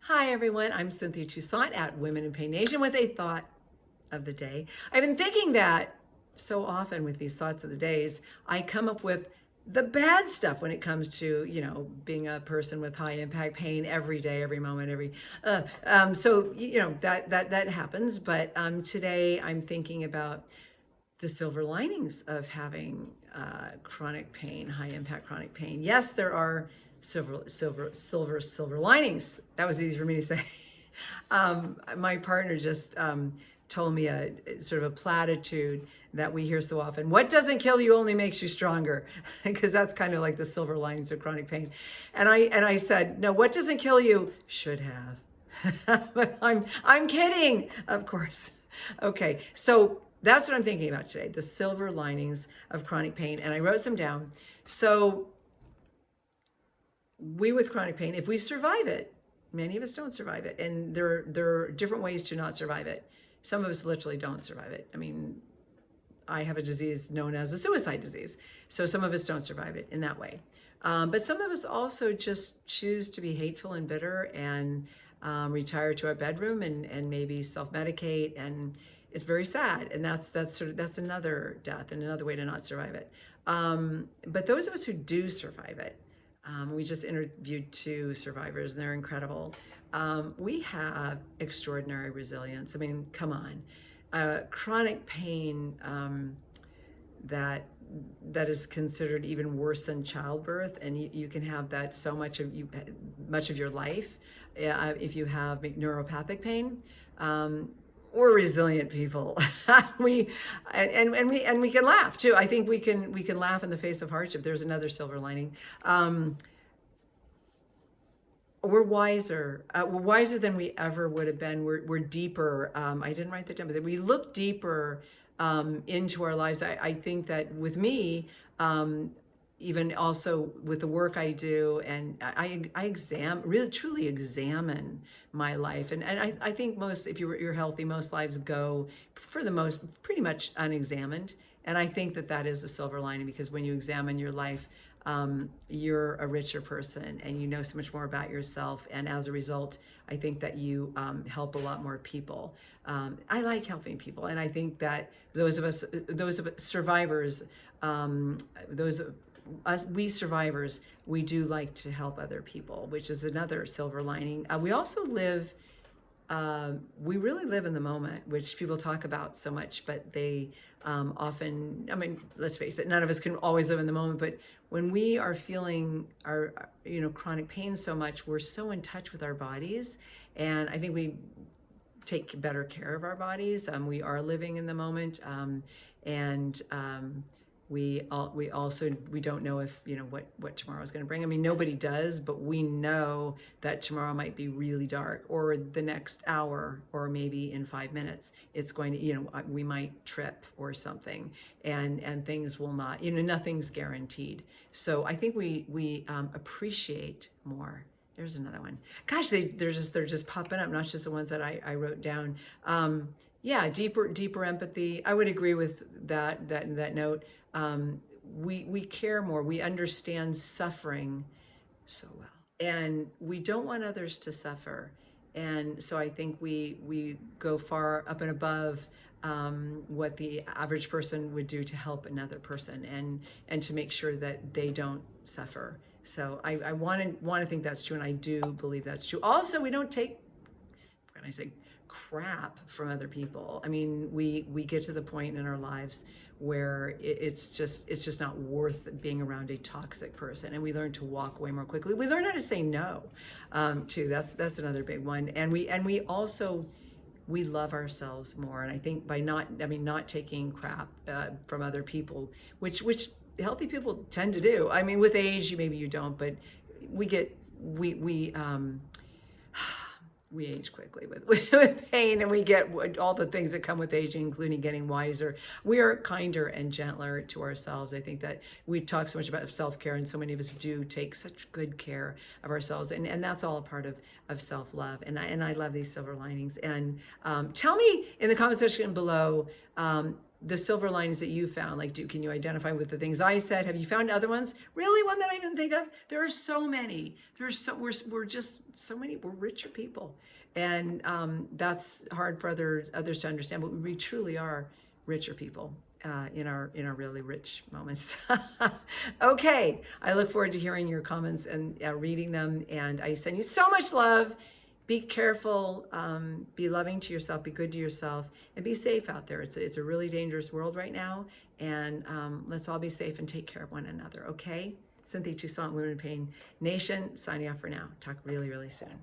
Hi everyone, I'm Cynthia Toussaint at Women in Pain Nation with a thought of the day. I've been thinking that so often with these thoughts of the days, I come up with the bad stuff when it comes to, being a person with high impact pain every day, every moment, that happens. But today I'm thinking about the silver linings of having chronic pain, high impact chronic pain. Yes, there are silver linings. That was easy for me to say. My partner just told me a sort of a platitude that we hear so often. What doesn't kill you only makes you stronger, because that's kind of like the silver linings of chronic pain. And I said, no, what doesn't kill you should have. But I'm kidding, of course. Okay, so that's what I'm thinking about today, the silver linings of chronic pain. And I wrote some down. So we with chronic pain, if we survive it, many of us don't survive it. And there are different ways to not survive it. Some of us literally don't survive it. I mean, I have a disease known as a suicide disease. So some of us don't survive it in that way. But some of us also just choose to be hateful and bitter and retire to our bedroom and maybe self-medicate, and it's very sad. And that's another death and another way to not survive it. But those of us who do survive it, we just interviewed two survivors and they're incredible. We have extraordinary resilience. I mean, come on. Chronic pain that is considered even worse than childbirth, and you can have that so much of your life if you have neuropathic pain. We're resilient people. we can laugh too. I think we can laugh in the face of hardship. There's another silver lining. We're wiser. We're wiser than we ever would have been. We're deeper. I didn't write that down, but we look deeper into our lives. I think that with me, even also with the work I do, and I really truly examine my life. And I think if you're healthy, most lives go for the most pretty much unexamined. And I think that is a silver lining, because when you examine your life, you're a richer person and you know so much more about yourself. And as a result, I think that you help a lot more people. I like helping people. And I think that those of us survivors, we survivors, we do like to help other people, which is another silver lining. We also we really live in the moment, which people talk about so much, but they often, I mean, let's face it, none of us can always live in the moment, but when we are feeling our chronic pain so much, we're so in touch with our bodies. And I think we take better care of our bodies. We are living in the moment. And we don't know if what tomorrow is going to bring. I mean, nobody does, but we know that tomorrow might be really dark, or the next hour, or maybe in 5 minutes it's going to, we might trip or something, and things will not, nothing's guaranteed. So I think we appreciate more. There's another one. Gosh, they're just popping up, not just the ones that I wrote down. Yeah, deeper empathy. I would agree with that note. We care more. We understand suffering so well, and we don't want others to suffer. And so I think we go far up and above what the average person would do to help another person, and to make sure that they don't suffer. So I want to think that's true, and I do believe that's true. Also, we don't take, when I say crap from other people. I mean, we get to the point in our lives where it's just not worth being around a toxic person, and we learn to walk away more quickly. We learn how to say no, too. That's another big one. And we also love ourselves more. And I think by not taking crap from other people, which healthy people tend to do. I mean, with age, maybe you don't, but we age quickly with pain, and we get all the things that come with aging, including getting wiser. We are kinder and gentler to ourselves. I think that we talk so much about self-care, and so many of us do take such good care of ourselves, and that's all a part of self-love. And I love these silver linings. And tell me in the comment section below, the silver linings that you found. Like, can you identify with the things I said? Have you found other ones? Really, one that I didn't think of? There are so many. We're just so many. We're richer people, and that's hard for others to understand. But we truly are richer people in our really rich moments. Okay, I look forward to hearing your comments and reading them. And I send you so much love. Be careful, be loving to yourself, be good to yourself, and be safe out there. It's a really dangerous world right now, and let's all be safe and take care of one another, okay? Cynthia Toussaint, Women in Pain Nation, signing off for now. Talk really, really soon.